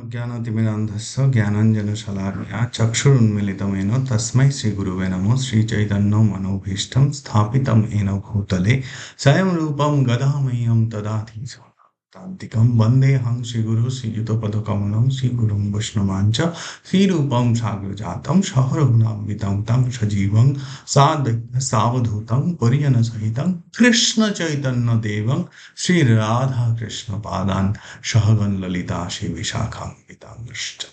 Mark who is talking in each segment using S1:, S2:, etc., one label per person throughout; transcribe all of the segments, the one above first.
S1: अज्ञानतिमिरान्धस्य ज्ञानाञ्जनशलाकया चक्षुरुन्मीलितं तस्मै श्रीगुरुवे नमः। श्रीचैतन्यं मनोभीष्टं स्थापितं येन भूतले स्वयं रूपं गदामह्यं ददाति स्वपदान्तिकं। वन्देऽहं श्रीगुरुं श्रीयुतपदकमलं श्रीगुरुं वैष्णवांश्च श्रीरूपं साग्रजातं सहरघुणान्वितं तं सजीवं सावधूतं परिजनसहितं कृष्णचैतन्यदेवं श्रीराधाकृष्णपादान् सहगण ललिता श्री विशाखान्वितांश्च।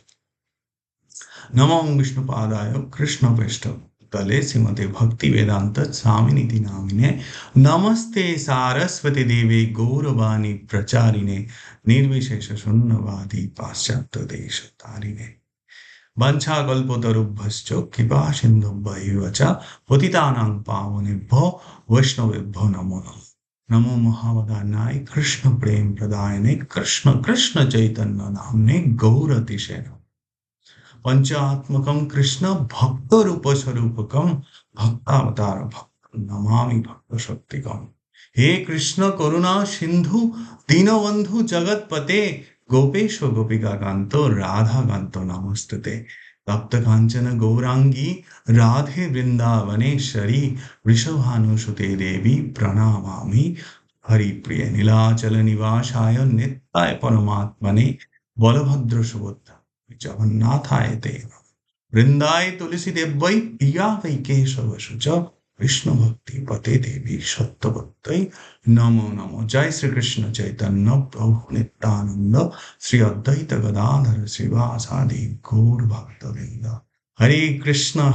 S1: नमो विष्णुपादाय कृष्णपृष्ठतले श्रीमते भक्तिवेदान्त स्वामिनिति नामिने। नमस्ते सारस्वती देवे गौरवाणी प्रचारिणे निर्विशेष शून्यवादी पाश्चात्य देशतारिणे। वंशाकल्पतरुभ्यश्च कृपा सिन्धुभ्यैव च पतितानां पावनेभ्यो वैष्णवेभ्यो नमो नमः। नमो महावदान्याय कृष्ण प्रेम प्रदायने कृष्ण कृष्ण चैतन्य नामने गौरतिशय पंचात्मकं कृष्ण भक्त रूप स्वरूपकं भक्तावतार भक्त नमामि भक्त शक्तिकं। हे कृष्ण करुणा सिंधु दीनबंधु जगतपते गोपेश गोपिका कांतो राधा कांतो नमस्तुते। तप्त कांचन गौरांगी राधे वृंदावनेश्वरी वृषभानुसुते देवी प्रणमामि हरिप्रिय। नीलाचल निवासाय नित्याय परमात्मने बलभद्र सुभद्रा जगन्नाथाय ते नमः। वृंदाय तुलसी देव्यै पिया वै केशवसु च विष्णु भक्ति पते देवी सत्यवत्यै नमो नमो। जय श्री कृष्ण चैतन्य प्रभु नित्यानंद श्री अद्वैत गदाधर श्रीवासादि गौर भक्तवृंद। हरे कृष्ण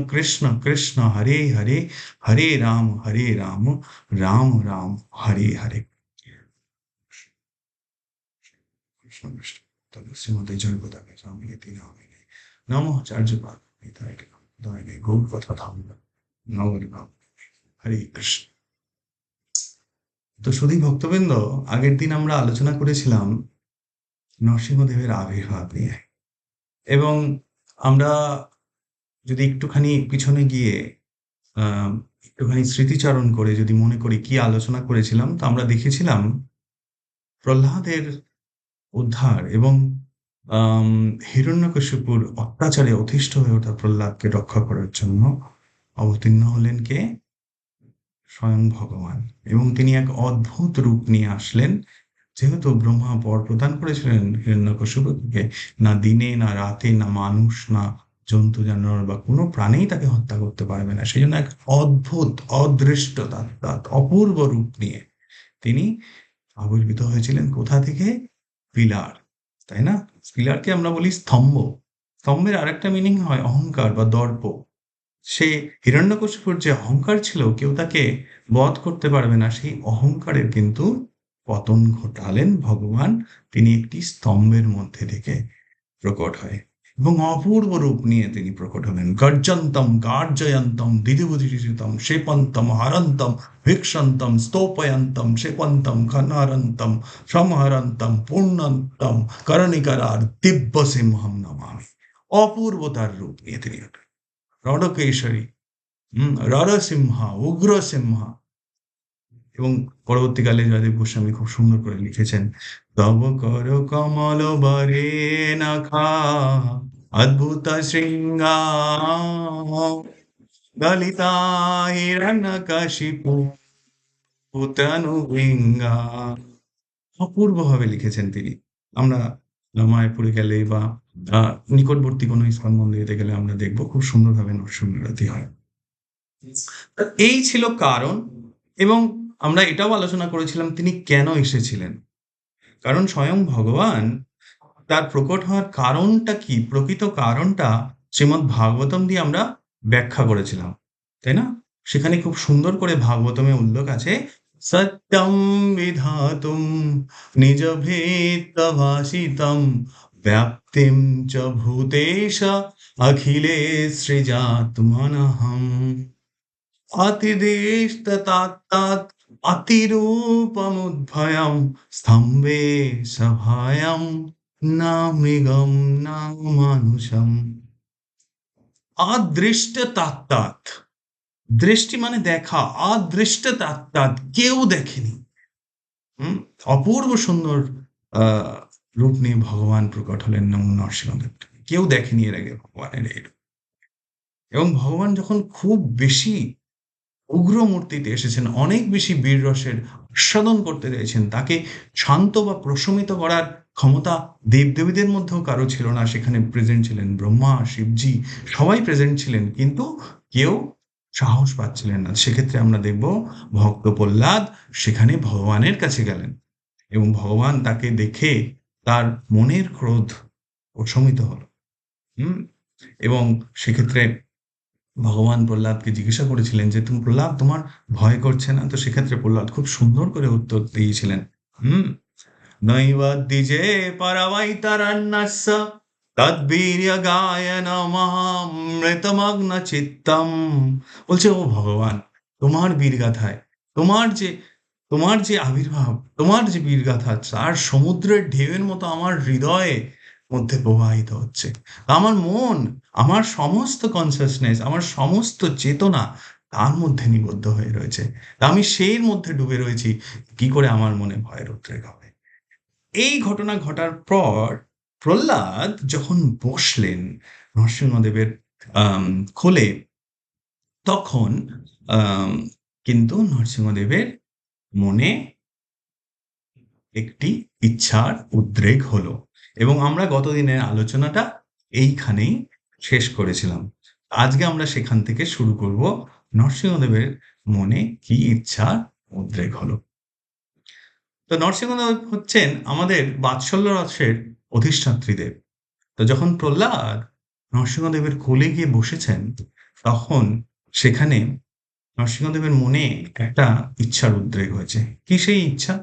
S1: कृष्ण कृष्ण हरे हरे, हरे राम राम राम हरे हरे। कृष्ण कृष्ण श्रीमते जयपताके स्वामिनिति नामिने। नमो आचार्यपादाय गौरकथा धाम नवरिभाव। हरे कृष्ण। তো সুধী ভক্তবৃন্দ, আগের দিন আমরা আলোচনা করেছিলাম নরসিংহদেবের আবির্ভাব নিয়ে, এবং আমরা যদি একটুখানি পিছনে গিয়ে একটুখানি স্মৃতিচারণ করে যদি মনে করি কি আলোচনা করেছিলাম, তো আমরা দেখেছিলাম প্রহ্লাদের উদ্ধার এবং হিরণ্যকশিপুর অত্যাচারে অতিষ্ঠ হয়ে ওঠা প্রহ্লাদকে রক্ষা করার জন্য অবতীর্ণ হলেন কে? স্বয়ং ভগবান। এবং তিনি এক অদ্ভুত রূপ নিয়ে আসলেন। যেহেতু ব্রহ্মা বর প্রদান করেছিলেন হিরণ্যকশিপুকে, না দিনে না রাতে না মানুষ না জন্তু জানোয়ার বা কোনো প্রাণী তাকে হত্যা করতে পারবে না, সেই জন্য এক অদ্ভুত অদৃষ্ট অপূর্ব রূপ নিয়ে তিনি আবির্ভূত হয়েছিলেন। কোথা থেকে? পিলার, তাই না? পিলারকে আমরা বলি স্তম্ভ। স্তম্ভের আরেকটা মিনিং হয় অহংকার বা দর্প। সে হিরণ্যকশিপুর যে অহংকার ছিল, কেউ তাকে বধ করতে পারবে না, সেই অহংকারের কিন্তু পতন ঘটালেন ভগবান। তিনি একটি স্তম্ভের মধ্যে থেকে প্রকট হয় এবং অপূর্ব রূপ নিয়ে তিনি প্রকট হলেন। গর্জন্তম গার্জয়ন্তম দিদিবুধিষিতম শেপন্তম হরন্তম ভিক্ষন্তম স্তোপয়ন্তম শেপন্তম খনহরন্তম সংহরন্তম পূর্ণন্তম করণিকার দিব্য সিংহম নমামি। অপূর্ব তার রূপ নিয়ে তিনি রডকেশ্বরী, ররসিংহা, উগ্রসিংহা। এবং পরবর্তীকালে জয়দেব গোস্বামী খুব সুন্দর করে লিখেছেন, তব কর কমল বরে নখা অদ্ভুত শৃঙ্গা গলিতা হিরণ্যকশিপু তনুবিঙ্গা। অপূর্ব ভাবে লিখেছেন তিনি। আমরা মায়াপুরে গেলে বা নিকটবর্তী কোনো ইস্কন মন্দিরে গেলে আমরা দেখবো খুব সুন্দরভাবে নরসিংহারতি হয়। এই ছিল কারণ। এবং আমরা এটাও আলোচনা করেছিলাম তিনি কেন এসেছিলেন। কারণ স্বয়ং ভগবান তার প্রকট হওয়ার কারণটা কি, প্রকৃত কারণটা শ্রীমদ্ ভাগবতম দিয়ে আমরা ব্যাখ্যা করেছিলাম, তাই না? সেখানে খুব সুন্দর করে ভাগবতমে উল্লেখ আছে, সত্যম বিধাতুম নিজ ভেদভাষিতম ব্যাপ্তিম চ ভূতেশ অখিলে সৃজাত্মনহম অতিদেশতাৎ অতিরূপমুদ্ভয়ম স্তম্ভে সভায়ম না মৃগম না মানুষম। অদৃষ্ট তাত্তাৎ, দৃষ্টি মানে দেখা, অদৃষ্ট তাত্তাৎ কেউ দেখেনি। অপূর্ব সুন্দর রূপ নিয়ে ভগবান প্রকট হলেন নরসিংহদেব। কেউ দেখেনি এর আগে ভগবানের এই রূপ। এবং ভগবান যখন খুব বেশি উগ্র মূর্তিতে এসেছেন, অনেক বেশি বীর রসের আস্বাদন করতে চাইছেন, তাকে শান্ত বা প্রশমিত করার ক্ষমতা দেবদেবীদের মধ্যেও কারো ছিল না। সেখানে প্রেজেন্ট ছিলেন ব্রহ্মা, শিবজি, সবাই প্রেজেন্ট ছিলেন, কিন্তু কেউ সাহস পাচ্ছিলেন না। সেক্ষেত্রে আমরা দেখব ভক্ত প্রহ্লাদ সেখানে ভগবানের কাছে গেলেন এবং ভগবান তাকে দেখে তার মনের ক্রোধ প্রশমিত হলো। হুম। এবং সেক্ষেত্রে ভগবান প্রহ্লাদকে জিজ্ঞাসা করেছিলেন যে, তুমি প্রহ্লাদ, তোমার ভয় করছে না? তো সেক্ষেত্রে প্রহ্লাদ খুব সুন্দর করে উত্তর দিয়েছিলেন। হুম। নৈব দ্বিজে পরবৈতরণ্যস্য তদ্বীর্য গায়নমহমৃতমগ্ন চিত্তম। বলছে, ও ভগবান, তোমার বীরগাথায়, তোমার যে তোমার যে আবির্ভাব, তোমার যে বীরগাথা, তার সমুদ্রের ঢেউয়ের মতো আমার হৃদয়ে মধ্যে প্রবাহিত হচ্ছে। আমার মন, আমার সমস্ত কনসাসনেস, আমার সমস্ত চেতনা তার মধ্যে নিবদ্ধ হয়ে রয়েছে। আমি সেই মধ্যে ডুবে রয়েছি। কি করে আমার মনে ভয়ের উদ্রেক হবে? এই ঘটনা ঘটার পর প্রহ্লাদ যখন বসলেন নরসিংহদেবের কোলে, তখন আম কিন্তু নরসিংহদেবের মনে একটি ইচ্ছার উদ্রেক হলো। এবং আমরা গতদিনের আলোচনাটা এইখানেই শেষ করেছিলাম। আজকে আমরা সেখান থেকে শুরু করব, নরসিংহদেবের মনে কি ইচ্ছার উদ্রেক হলো। তো নরসিংহদেব হচ্ছেন আমাদের বাৎসল্য রসের অধিষ্ঠাত্রী দেব। তো যখন প্রহ্লাদ নরসিংহদেবের কোলে গিয়ে বসেছেন, তখন সেখানে নরসিংহদেবের মনে একটা ইচ্ছার উদ্রেক হয়েছে। কি সেই ইচ্ছা?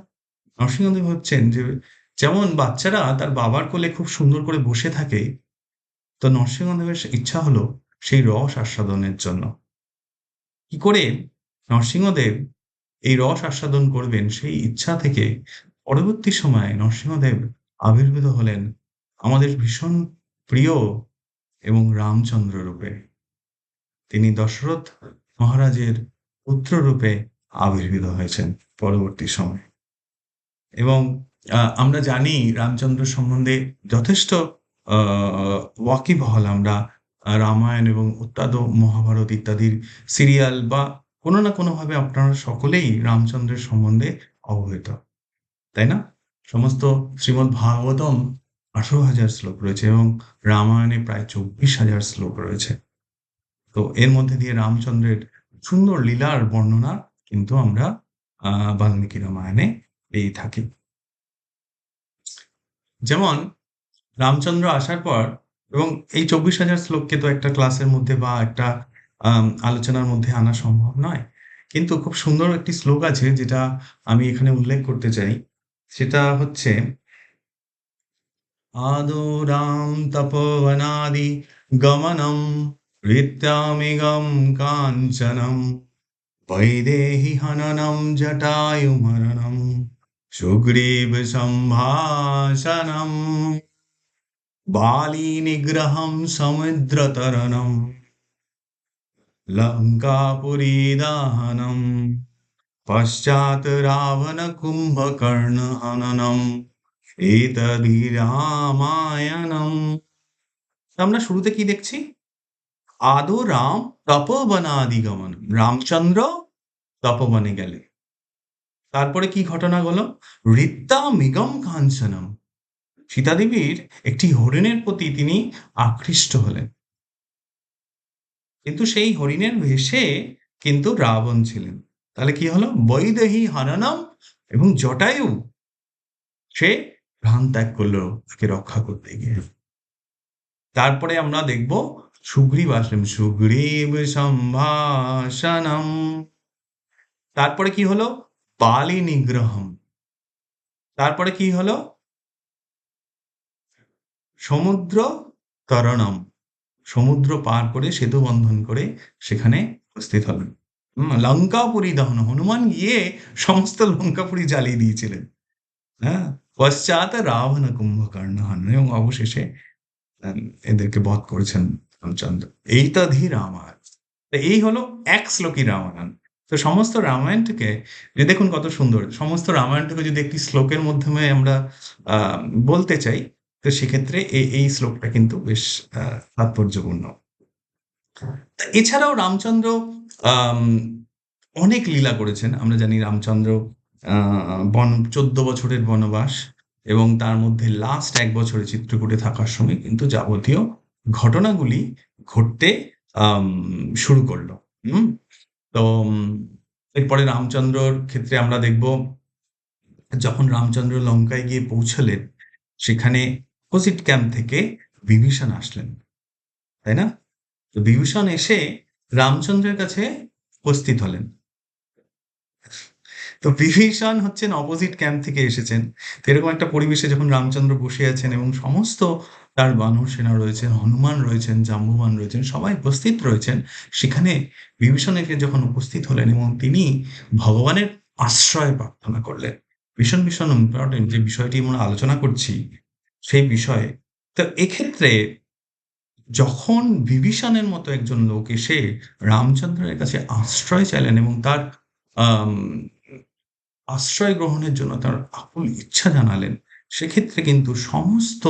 S1: নরসিংহদেব হচ্ছেন যে, যেমন বাচ্চারা তার বাবার কোলে খুব সুন্দর করে বসে থাকে, তো নরসিংহদেবের ইচ্ছা হলো সেই রস আস্বাদনের জন্য। কি করে নরসিংহদেব এই রস আস্বাদন করবেন, সেই ইচ্ছা থেকে পরবর্তী সময়ে নরসিংহদেব আবির্ভূত হলেন আমাদের ভীষণ প্রিয় এবং রামচন্দ্র রূপে। তিনি দশরথ মহারাজের পুত্র রূপে আবির্ভূত হয়েছেন পরবর্তী সময়ে। এবং আমরা জানি রামচন্দ্র সম্বন্ধে যথেষ্ট আ ওয়াকিবহাল আমরা। রামায়ণ এবং উত্তাদ মহাভারত ইত্যাদির সিরিয়াল বা কোনো না কোনোভাবে আপনারা সকলেই রামচন্দ্রের সম্বন্ধে অবহিত। তাই না? সমস্ত শ্রীমদ্ ভাগবতম ১৮,০০০ শ্লোক রয়েছে এবং রামায়ণে প্রায় ২৪,০০০ শ্লোক রয়েছে। তো এর মধ্যে দিয়ে রামচন্দ্রের সুন্দর লীলার বর্ণনা কিন্তু আমরা বাল্মীকি রামায়ণে পেয়ে থাকি। যেমন রামচন্দ্র আসার পর, এবং এই ২৪,০০০ শ্লোককে তো একটা ক্লাসের মধ্যে বা একটা আলোচনার মধ্যে আনা সম্ভব নয়। কিন্তু খুব সুন্দর একটি শ্লোক আছে যেটা আমি এখানে উল্লেখ করতে চাই। সেটা হচ্ছে, আদৌ রাম তপোবনাদি গমনম ঋত্যামিগম কাঞ্চনম বৈদেহি হননম জটায়ুমরণম সুগ্রীব সম্ভাষণম বালি নিগ্রহম সমুদ্রতরণম লঙ্কাপুরী দহনম পশ্চাৎ রাবণ কুম্ভকর্ণ হননম এতদি রামায়ণম। আমরা শুরুতে কি দেখছি? আদৌ রাম তপোবনাদিগমন, রামচন্দ্র তপবনে গেলে। তারপরে কি ঘটনা হলো? ঋত্যামিগম কাঞ্চনম, সীতাদেবীর একটি হরিণের প্রতি তিনি আকৃষ্ট হলেন। কিন্তু সেই হরিণের বেশে কিন্তু রাবণ ছিলেন। তাহলে কি হলো? বৈদেহী হননম, এবং জটায়ু সে প্রাণ ত্যাগ করলো তাকে রক্ষা করতে গিয়ে। তারপরে আমরা দেখব সুগ্রীব আসলেন, সুগ্রীব সম্ভাষণম। তারপরে কি হলো? বালি নিগ্রহম। তারপরে কি হলো? সমুদ্র তরণম, সমুদ্র পার করে সেতু বন্ধন করে সেখানে উপস্থিত হলেন। লঙ্কাপুরী দহন, হনুমান গিয়ে সমস্ত লঙ্কাপুরী জ্বালিয়ে দিয়েছিলেন। হ্যাঁ? পশ্চাৎ রাবণ কুম্ভকর্ণ হন, এবং অবশেষে এদেরকে বধ করেছেন রামচন্দ্র। এইতধি রামায়ণ। তো এই হলো এক শ্লোকী রামায়ণ। তো সমস্ত রামায়ণটাকে দেখুন কত সুন্দর। সমস্ত রামায়ণটাকে যদি একটি শ্লোকের মাধ্যমে আমরা আ বলতে চাই, তো সেক্ষেত্রে এই শ্লোকটা কিন্তু বেশ আ তাৎপর্যপূর্ণ। এছাড়াও রামচন্দ্র আম অনেক লীলা করেছেন। আমরা জানি রামচন্দ্র আ ১৪ বছরের বনবাস এবং তার মধ্যে লাস্ট ১ বছরে চিত্রকূটে থাকার সময় কিন্তু যাবতীয় ঘটনাগুলি ঘটতে আম শুরু করল। হুম? তো এরপরে রামচন্দ্রর ক্ষেত্রে আমরা দেখব যখন রামচন্দ্র লঙ্কায় গিয়ে পৌঁছালেন, সেখানে অপোজিট ক্যাম্প থেকে বিভীষণ আসলেন। তাই না? তো বিভীষণ এসে রামচন্দ্রের কাছে উপস্থিত হলেন। তো বিভীষণ হচ্ছেন অপোজিট ক্যাম্প থেকে এসেছেন। তো এরকম একটা পরিবেশে যখন রামচন্দ্র বসে আছেন এবং সমস্ত তার বানর সেনা রয়েছেন, হনুমান রয়েছেন, জাম্বুবান রয়েছেন, সবাই উপস্থিত রয়েছেন। সেখানে বিভীষণ এসে যখন উপস্থিত হলেন এবং তিনি ভগবানের আশ্রয় প্রার্থনা করলেন। ভীষণ ইম্পোর্টেন্ট যে বিষয়টি আমরা আলোচনা করছি, সেই বিষয়ে। তো এক্ষেত্রে যখন বিভীষণের মতো একজন লোক এসে রামচন্দ্রের কাছে আশ্রয় চাইলেন এবং তার আম আশ্রয় গ্রহণের জন্য তার আকুল ইচ্ছা জানালেন, সেক্ষেত্রে কিন্তু সমস্ত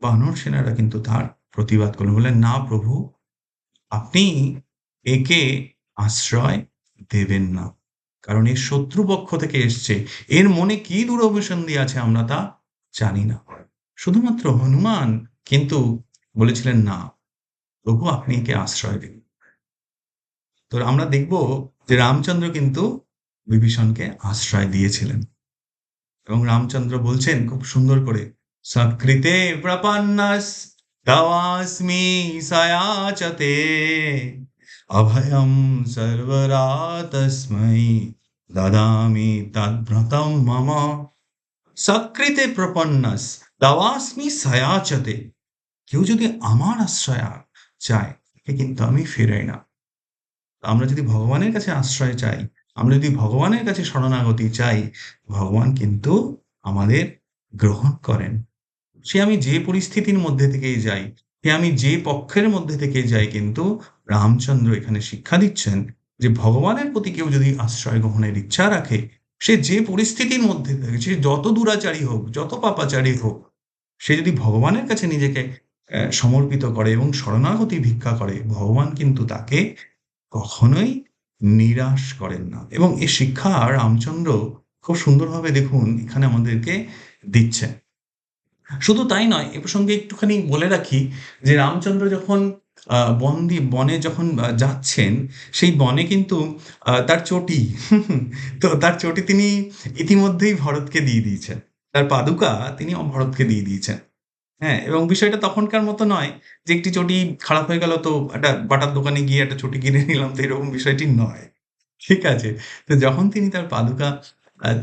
S1: বানর সেনারা কিন্তু তার প্রতিবাদ করলেন। বললেন, "না প্রভু, আপনি একে আশ্রয় দেবেন না। কারণ এ শত্রুপক্ষ থেকে এসছে। এর মনে কি দুরভিসন্ধি আছে আমরা তা জানি না।" শুধুমাত্র হনুমান কিন্তু বলেছিলেন, "না, প্রভু আপনি একে আশ্রয় দিন।" তো আমরা দেখব যে রামচন্দ্র কিন্তু বিভীষণকে আশ্রয় দিয়েছিলেন। এবং রামচন্দ্র বলছেন খুব সুন্দর করে, "সকৃতে প্রপন্নস তবাস্মি সায়াচতে অভয়ম সর্বরা তস্मै দদামি তদ্ব্রতম মম সকৃতে প্রপন্নস তবাস্মি সায়াচতে।" কেউ যদি আমার আশ্রয় চায়, তাকে কিন্তু আমি ফেরাই না। আমরা যদি ভগবানের কাছে আশ্রয় চাই, আমরা যদি ভগবানের কাছে শরণাগতি চাই, ভগবান কিন্তু আমাদের গ্রহণ করেন। সে আমি যে পরিস্থিতির মধ্যে থেকেই যাই, সে আমি যে পক্ষের মধ্যে থেকে যাই কিন্তু রামচন্দ্র এখানে শিক্ষা দিচ্ছেন যে ভগবানের প্রতি কেউ যদি আশ্রয় গ্রহণের ইচ্ছা রাখে, সে যে পরিস্থিতির মধ্যে থাকে, সে যত দুরাচারী হোক, যত পাপাচারী হোক, সে যদি ভগবানের কাছে নিজেকে সমর্পিত করে এবং শরণাগতি ভিক্ষা করে, ভগবান কিন্তু তাকে কখনোই নিরাশ করেন না। এবং এই শিক্ষা রামচন্দ্র খুব সুন্দরভাবে দেখুন এখানে আমাদেরকে দিচ্ছেন। শুধু তাই নয়, এ প্রসঙ্গে একটুখানি বলে রাখি যে রামচন্দ্র যখন বনে যখন যাচ্ছেন, সেই বনে কিন্তু তার চটি তো তার চটি তিনি ইতিমধ্যেই ভরতকে দিয়ে দিয়েছেন। তার পাদুকা তিনি ভরতকে দিয়ে দিয়েছেন। হ্যাঁ? এবং বিষয়টা তখনকার মতো নয় যে একটি চটি খারাপ হয়ে গেল তো একটা বাটার দোকানে গিয়ে একটা চটি কিনে নিলাম, তো এরকম বিষয়টি নয়। ঠিক আছে? তো যখন তিনি তার পাদুকা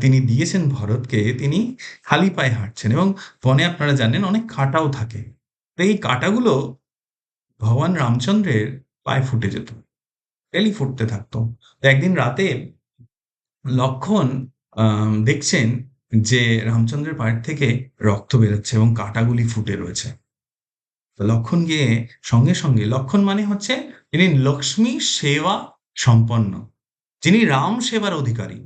S1: তিনি দিয়েছেন ভরতকে, তিনি খালি পায়ে হাঁটছেন এবং বনে আপনারা জানেন অনেক কাঁটাও থাকে। তো এই কাঁটাগুলো ভগবান রামচন্দ্রের পায়ে ফুটে যেত। ডেইলি ফুটতে থাকতো। তো একদিন রাতে লক্ষ্মণ দেখছেন যে রামচন্দ্রের পায়ের থেকে রক্ত বেরোচ্ছে এবং কাঁটাগুলি ফুটে রয়েছে। তো লক্ষ্মণ গিয়ে সঙ্গে লক্ষ্মণ মানে হচ্ছে যিনি লক্ষ্মী সেবা সম্পন্ন। যিনি রাম সেবার অধিকারী।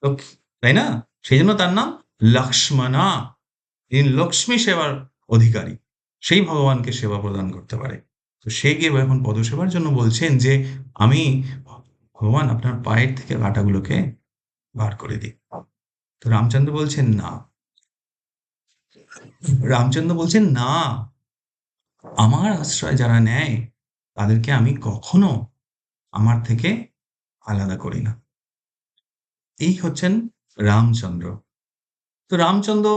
S1: লক্ষ তাই না? সেজন্য তার নাম লক্ষ্মণা। যিনি লক্ষ্মী সেবার অধিকারী। সেই ভগবানকে সেবা প্রদান করতে পারে। তো সে গিয়ে এখন পদসেবার জন্য বলছেন যে, "আমি ভগবান আপনার পায়ের থেকে কাঁটাগুলোকে বার করে দিই।" তো রামচন্দ্র বলছেন, "না।" রামচন্দ্র বলছেন, "না, আমার আশ্রয় যারা নেয়, তাদেরকে আমি কখনো আমার থেকে আলাদা করি না।" এই হচ্ছেন রামচন্দ্র। তো রামচন্দ্র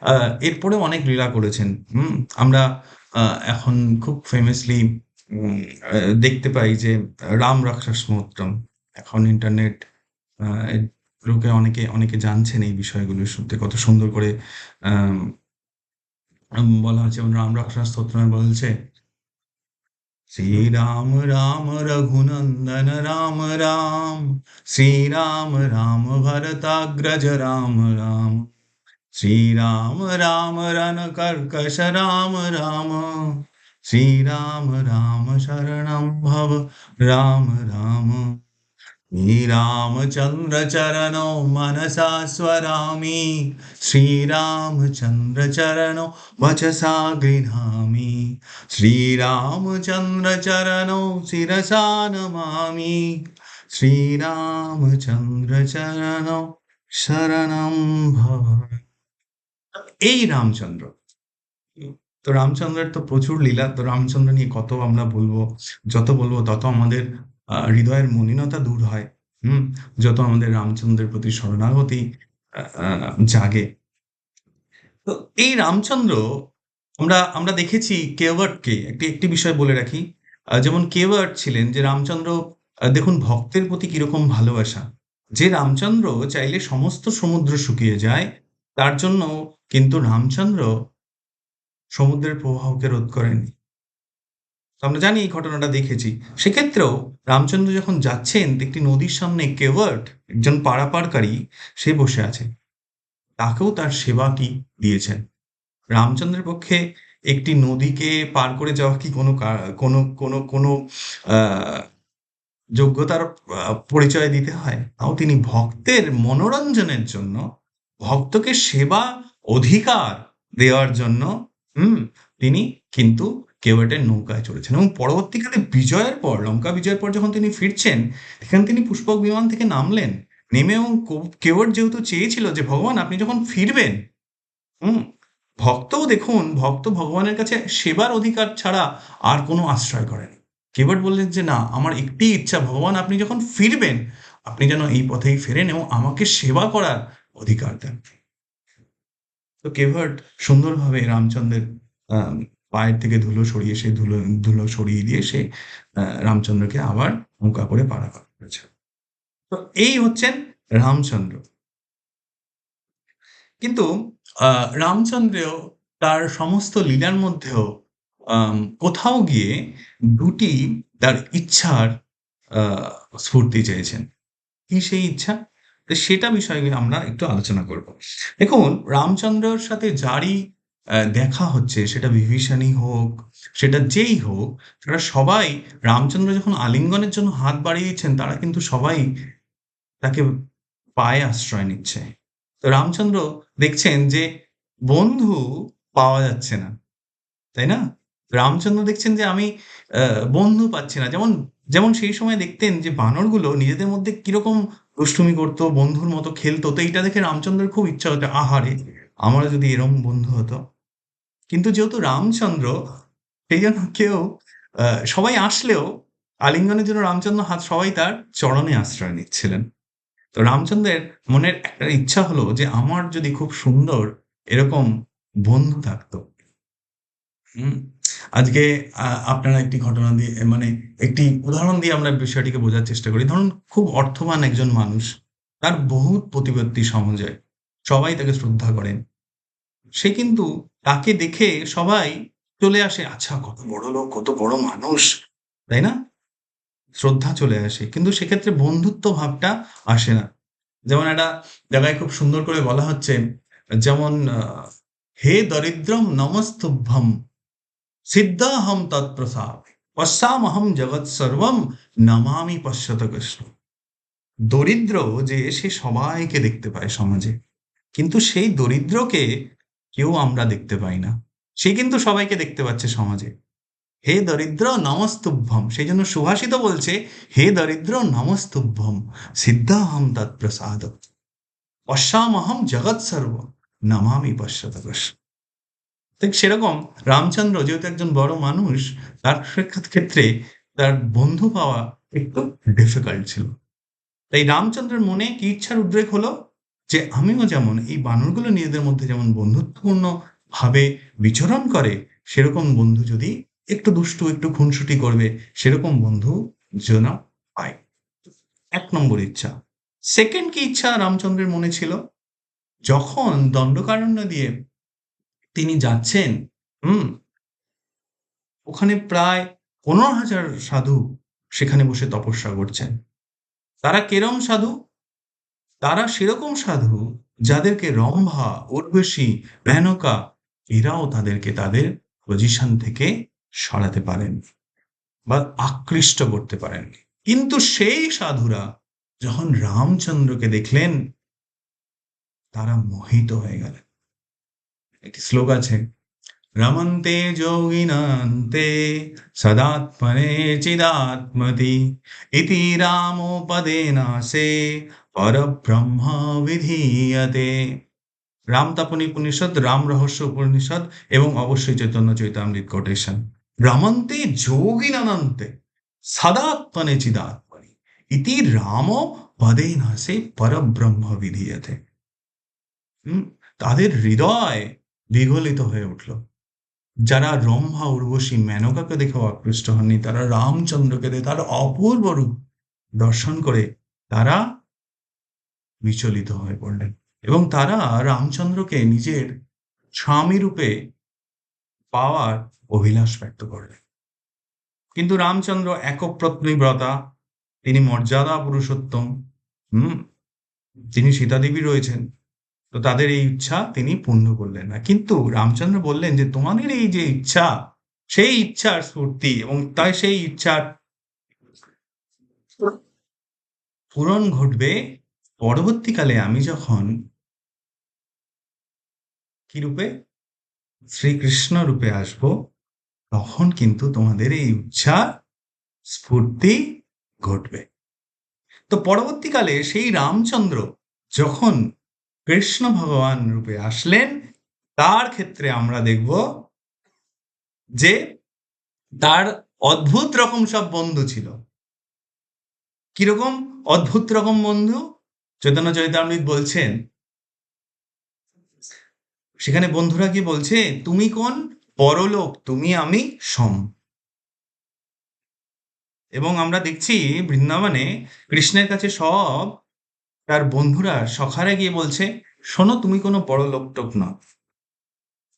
S1: আ এরপরেও অনেক লীলা করেছেন। হুম? আমরা আ এখন খুব ফেমাসলি উম আ দেখতে পাই যে রাম রাক্ষস স্তোত্রম। এখন ইন্টারনেট আ লোকে অনেকে জানছেন এই বিষয়গুলো শুনতে কত সুন্দর করে আম বলা হচ্ছে যেমন রাম রাক্ষস স্তোত্রমে বলছে, শ্রীরাম রাম রঘুনন্দন রাম রাম, শ্রীরাম রাম ভরতাগ্রজ রাম রাম, श्रीराम राम रणकर्कश राम राम, श्रीराम राम शरणं भव राम राम। श्रीरामचन्द्र चरणौ मनसा स्मरामि, श्रीरामचन्द्र चरणौ वचसा गृह्णामि, श्रीरामचन्द्र चरणौ शिरसा नमामि, श्रीरामचन्द्र चरणौ शरणं भव। এই রামচন্দ্র। তো রামচন্দ্রের তো প্রচুর লীলা। তো রামচন্দ্র নিয়ে কত আমরা বলবো, যত বলবো তত আমাদের হৃদয়ের মলিনতা দূর হয়। হুম? যত আমাদের রামচন্দ্রের প্রতি শরণাগতি আ আ জাগে। তো এই রামচন্দ্র আমরা আমরা দেখেছি কেওয়ার্ডকে একটি বিষয় বলে রাখি। যেমন কেওয়ার্ড ছিলেন যে রামচন্দ্র দেখুন ভক্তের প্রতি কিরকম ভালোবাসা। যে রামচন্দ্র চাইলে সমস্ত সমুদ্র শুকিয়ে যায়, তার জন্য কিন্তু রামচন্দ্র সমুদ্রের প্রবাহকে রোধ করেননি। তো আমরা জানি এই ঘটনাটা দেখেছি। সেক্ষেত্রেও রামচন্দ্র যখন যাচ্ছেন একটি নদীর সামনে কেওয়ার্ড একজন পারাপারকারী সে বসে আছে। তাকেও তার সেবাটি দিয়েছেন। রামচন্দ্রের পক্ষে একটি নদীকে পার করে যাওয়া কি কোনো কোনো আ যোগ্যতার পরিচয় দিতে হয়? তাও তিনি ভক্তের মনোরঞ্জনের জন্য, ভক্তকে সেবা অধিকার দেওয়ার জন্য হুম? তিনি কিন্তু কেওয়ার্ডের নৌকায় চড়েছেন এবং পরবর্তীকালে বিজয়ের পর, লঙ্কা বিজয়ের পর যখন তিনি ফিরছেন, এখানে তিনি পুষ্পক বিমান থেকে নামলেন। নেমে এবং কেওয়ার্ড যেহেতু চেয়েছিল যে, "ভগবান আপনি যখন ফিরবেন" হুম? ভক্তও দেখুন, ভক্ত ভগবানের কাছে সেবার অধিকার ছাড়া আর কোনো আশ্রয় করেনি। কেবট বললেন যে, "না, আমার একটি ইচ্ছা ভগবান আপনি যখন ফিরবেন, আপনি যেন এই পথেই ফেরেন এবং আমাকে সেবা করার অধিকার দেন।" তো কেভট সুন্দরভাবে রামচন্দ্রের আ পায়ের থেকে ধুলো সরিয়ে সে ধুলো সরিয়ে দিয়ে সে রামচন্দ্রকে আবার নৌকা করে পারাপার করেছে। তো এই হচ্ছেন রামচন্দ্র। কিন্তু আ রামচন্দ্রেও তার সমস্ত লীলার মধ্যেও কোথাও গিয়ে ২ টি তার ইচ্ছার আ স্ফূর্তি চেয়েছেন। কি সেই ইচ্ছা? তো সেটা বিষয়ে আমরা একটু আলোচনা করব। দেখুন রামচন্দ্রর সাথে যারই দেখা হচ্ছে সেটা বিভীষণই হোক, সেটা যেই হোক, তারা সবাই রামচন্দ্র যখন আলিঙ্গনের জন্য হাত বাড়িয়ে দিচ্ছেন তারা কিন্তু সবাই তাকে পায়ে আশ্রয় নিচ্ছে। তো রামচন্দ্র দেখছেন যে বন্ধু পাওয়া যাচ্ছে না। তাই না? রামচন্দ্র দেখছেন যে আমি বন্ধু পাচ্ছি না। যেমন যেমন সেই সময় দেখতেন যে বানরগুলো নিজেদের মধ্যে কিরকম দুষ্টুমি করত, বন্ধুর মতো খেলত। তো এইটা দেখে রামচন্দ্রের খুব ইচ্ছা হতো, আহারে! আমারও যদি এরকম বন্ধু হতো। কিন্তু যেহেতু রামচন্দ্র সেইজন্য কেউ আ সবাই আসলেও আলিঙ্গনের জন্য রামচন্দ্র সবাই তার চরণে আশ্রয় নিচ্ছিলেন। তো রামচন্দ্রের মনের একটা ইচ্ছা হলো যে আমার যদি খুব সুন্দর এরকম বন্ধু থাকতো। হুম? আজকে আপনারা একটি ঘটনা দিয়ে মানে একটি উদাহরণ দিয়ে আমরা বিষয়টিকে বোঝার চেষ্টা করি। ধরুন খুব অর্থবান একজন মানুষ। তার বহুত প্রতিপত্তি সমাজে। সবাই তাকে শ্রদ্ধা করেন। সে কিন্তু তাকে দেখে সবাই চলে আসে, আচ্ছা কত বড় লোক, কত বড় মানুষ। তাই না? শ্রদ্ধা চলে আসে। কিন্তু সেক্ষেত্রে বন্ধুত্ব ভাবটা আসে না। যেমন একটা জায়গায় খুব সুন্দর করে বলা হচ্ছে যেমন "হে দরিদ্রম নমস্তুভ্যম সিদ্ধাহম তৎপ্রসাদ পশ্যামহম জগৎসর্বম নমামি পশ্যত কৃষ্ণ।" দরিদ্র যে সে সবাইকে দেখতে পায় সমাজে। কিন্তু সেই দরিদ্রকে কেউ আমরা দেখতে পাই না। সে কিন্তু সবাইকে দেখতে পাচ্ছে সমাজে। হে দরিদ্র নমস্তুভ্যম। সেইজন্য সুভাষিত বলছে, "হে দরিদ্র নমস্তুভ্যম সিদ্ধাহম তৎপ্রসাদম পশ্যামহম জগৎসর্ব নমামি পশ্যত কৃষ্ণ।" ঠিক সেরকম রামচন্দ্র যেহেতু একজন বড় মানুষ, তার ক্ষেত্রে তার বন্ধু পাওয়া একটু ডিফিকাল্ট ছিল। তাই রামচন্দ্রের মনে কি ইচ্ছার উদ্রেক হলো? যে আমিও যেমন এই বানরগুলো নিজেদের মধ্যে যেমন বন্ধুত্বপূর্ণ ভাবে বিচরণ করে, সেরকম বন্ধু যদি একটু দুষ্টু, একটু খুনসুটি করবে, সেরকম বন্ধু যেন পাই। ১ নম্বর ইচ্ছা। 2nd কি ইচ্ছা রামচন্দ্রের মনে ছিল? যখন দণ্ডকারণ্য দিয়ে তিনি যাচ্ছেন, হুম? ওখানে প্রায় ১৫,০০০ সাধু সেখানে বসে তপস্যা করছেন। তারা কিরম সাধু? তারা সেরকম সাধু যাদেরকে রম্ভা, উর্বশী, মেনকা এরাও তাদেরকে তাদের পজিশন থেকে সরাতে পারেননি বা আকৃষ্ট করতে পারেননি। কিন্তু সেই সাধুরা যখন রামচন্দ্রকে দেখলেন তারা মোহিত হয়ে গেলেন। একটি শ্লোক আছে, রমন্তে যোগিনান্তে সদাত্মনে চিদাত্মতি ইতি রামোপদেনাসে পরব্রহ্ম বিধীয়তে। রামতাপনী উপনিষদ, রাম রহস্য উপনিষদ এবং অবশ্যই চৈতন্য চৈতামৃত কোটেশন। রমন্তে যোগিনানন্তে সদাত্মনে চিদাত্মনি ইতি রাম পদেনাসে পরব্রহ্ম বিধীয়তে। তাদের হৃদয় বিগলিত হয়ে উঠল। যারা রম্ভা উর্বশী মেনকাকে দেখে আকৃষ্ট হননি, তারা রামচন্দ্রকে দেখে তার অপূর্ব রূপ দর্শন করে তারা বিচলিত হয়ে পড়লেন এবং তারা রামচন্দ্রকে নিজের স্বামী রূপে পাওয়ার অভিলাষ ব্যক্ত করলেন। কিন্তু রামচন্দ্র একপ্রত্নীব্রতা, তিনি মর্যাদা পুরুষোত্তম, তিনি সীতাদেবী রয়েছেন, তো তাদের এই ইচ্ছা তিনি পূর্ণ করলেন না। কিন্তু রামচন্দ্র বললেন যে তোমাদের এই যে ইচ্ছা, সেই ইচ্ছার স্ফূর্তি এবং তাই সেই ইচ্ছার পূরণ ঘটবে পরবর্তীকালে আমি যখন কি রূপে, শ্রীকৃষ্ণ রূপে আসব, তখন কিন্তু তোমাদের এই ইচ্ছা স্ফূর্তি ঘটবে। তো পরবর্তীকালে সেই রামচন্দ্র যখন কৃষ্ণ ভগবান রূপে আসলেন, তার ক্ষেত্রে আমরা দেখব যে তার অদ্ভুত রকম সব বন্ধু ছিল। কিরকম অদ্ভুত রকম বন্ধু? চৈতন্য চরিতামৃত বলছেন, সেখানে বন্ধুরা কি বলছে, তুমি কোন পরলোক, তুমি আমি সম। এবং আমরা দেখছি বৃন্দাবনে কৃষ্ণের কাছে সব তার বন্ধুরা সখারে গিয়ে বলছে, শোনো তুমি কোনো বড় লোক টোক না।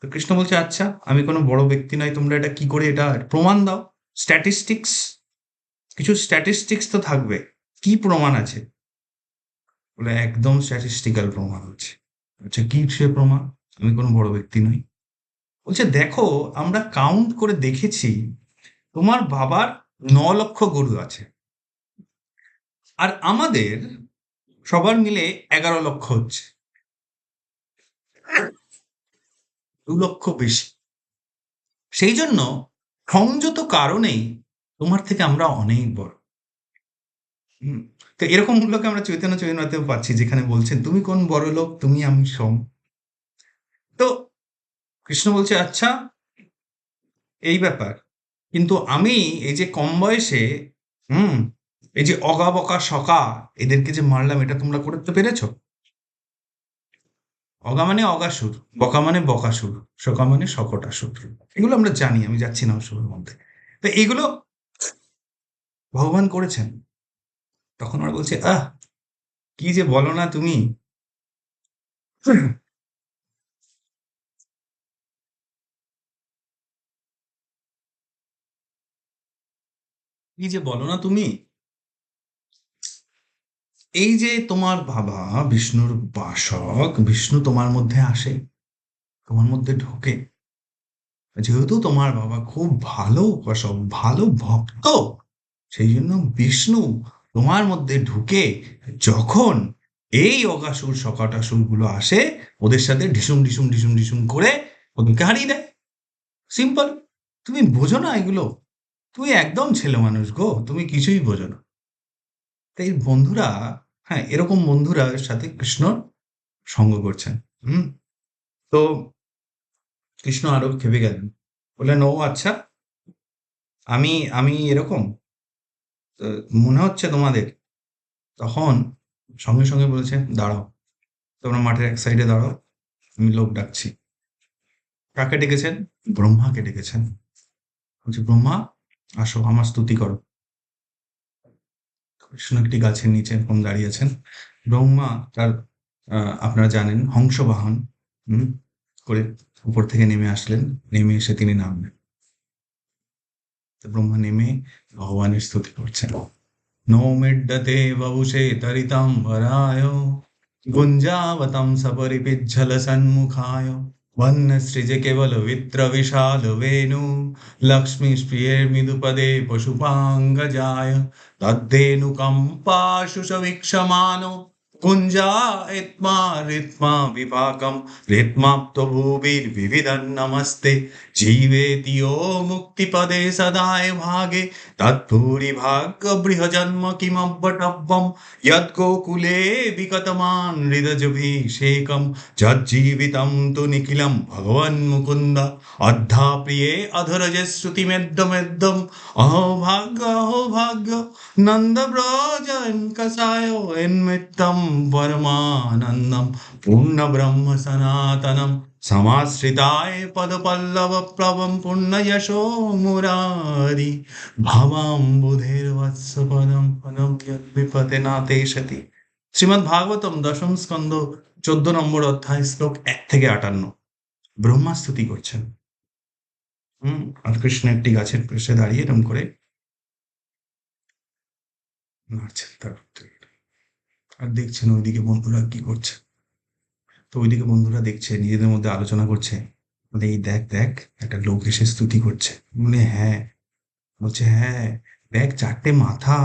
S1: তো কৃষ্ণ বলছে, আচ্ছা আমি কোনো বড় ব্যক্তি নয়, তোমরা এটা কি করে এটা প্রমাণ দাও, স্ট্যাটিস্টিক্স, কিছু স্ট্যাটিস্টিক্স তো থাকবে, কি প্রমাণ আছে? বলে একদম স্ট্যাটিস্টিক্যাল প্রমাণ আছে। আচ্ছা কি সে প্রমাণ? আমি কোনো বড় ব্যক্তি নই। বলছে দেখো, আমরা কাউন্ট করে দেখেছি, তোমার বাবার 9 লক্ষ গরু আছে, আর আমাদের সবার মিলে 11 লক্ষ হচ্ছে, 2 লক্ষ বেশি। সেই জন্য সংযত কারণেই তোমার থেকে আমরা অনেক বড়। তো এরকম লোকে আমরা চৈতন্য চৈতন্যতেও পাচ্ছি, যেখানে বলছেন তুমি কোন বড় লোক, তুমি আমি সম। তো কৃষ্ণ বলছে, আচ্ছা এই ব্যাপার, কিন্তু আমি এই যে কম বয়সে এই যে অগা বকা সকা এদেরকে যে মারলাম, এটা তোমরা করতে পেরেছো? অগা মানে অগাসুর, বকা মানে বকাসুর, শোকা মানে শকটাসুর। এগুলো আমরা জানি, আমি যাচ্ছি না ওসবের মধ্যে। তো এইগুলো ভগবান করেছেন। তখন ওরা বলছে, কি যে বলো না তুমি, কি যে বলো না তুমি, এই যে তোমার বাবা বিষ্ণুর উপাসক, বিষ্ণু তোমার মধ্যে আসে, তোমার মধ্যে ঢোকে, যেহেতু তোমার বাবা খুব ভালো উপাসক, ভালো ভক্ত, সেই জন্য বিষ্ণু তোমার মধ্যে ঢুকে যখন এই অগাসুর শকাটাসুর গুলো আসে, ওদের সাথে ঢিসুম ঢিসুম ঢিসুম ঢিসুম করে ওদেরকে হারিয়ে দেয়। সিম্পল। তুমি বোঝো না এগুলো, তুমি একদম ছেলে মানুষ গো, তুমি কিছুই বোঝো না। তাই বন্ধুরা, হ্যাঁ এরকম বন্ধুরা সাথে কৃষ্ণ সঙ্গ করছেন। তো কৃষ্ণ আরো খেপে গেলেন, বললেন, ও আচ্ছা, আমি আমি এরকম মনে হচ্ছে তোমাদের। তখন সঙ্গে সঙ্গে বলেছে, দাঁড়াও, তোমরা মাঠের এক সাইডে দাঁড়াও, আমি লোক ডাকছি। কাকে ডেকেছেন? ব্রহ্মাকে ডেকেছেন। বলছে, ব্রহ্মা আসো, আমার স্তুতি করো। কৃষ্ণ একটি গাছের নিচে এরকম দাঁড়িয়েছেন। ব্রহ্মা তার আপনারা জানেন হংস বাহন করে উপর থেকে নেমে আসলেন, নেমে এসে তিনি নামলেন। ব্রহ্মা নেমে ভগবানের স্তুতি করছেন। নৌমিড্ডতে বভুষে তরিতম বরায় গুঞ্জাবতম সপরিপিজ্জল সন্মুখায় वन्यसृजे केवलवित्रविशालवेणु लक्ष्मीस्प्रियैर्मृदुपदे पशुपाङ्गजाय तद्धेनुकम्पाशु च वीक्षमाणो कुञ्जायित्वा रित्मा विपाकं रित्माप्तो भुविर्विविधन्नमस्ते जीवेति यो मुक्तिपदे सदाय भागे तत्भूरिभाग्यबृहजन्म किमव्वटव्यं यद्गोकुले विगतवान् हृदजभिषेकं যজ্জীবিতম তু নিখিলম ভগবান মুকুন্দ অধ্যাপ্রিয়ে অধরজে শ্রুতিমেদ্যমেদ্যম অহোভাগ্য নন্দ ব্রজন কসায় এন্মিত্তম পরমানন্দম পূর্ণ ব্রহ্ম সনাতনম সমাশ্রিতায় পদপল্লব প্লবম পূর্ণযশো মুরারি ভাবাম্বুধের বৎস পদম পদম বিপতে নাতে সতি। শ্রীমদ্ ভাগবতম দশম স্কন্ধ 14 নম্বর অধ্যায় শ্লোক 1 থেকে 58 ব্রহ্মা স্তুতি করছেন। আর কৃষ্ণ একটি গাছের পাশে দাঁড়িয়ে এরম করে নাড়ছেন তার আর দেখছেন ওইদিকে বন্ধুরা কি করছে। তো ওইদিকে বন্ধুরা দেখছে, নিজেদের মধ্যে আলোচনা করছে, বলে এই দেখ দেখ একটা লোক এসে স্তুতি করছে। বলে হ্যাঁ, বলছে হ্যাঁ দেখ 4টে মাথা।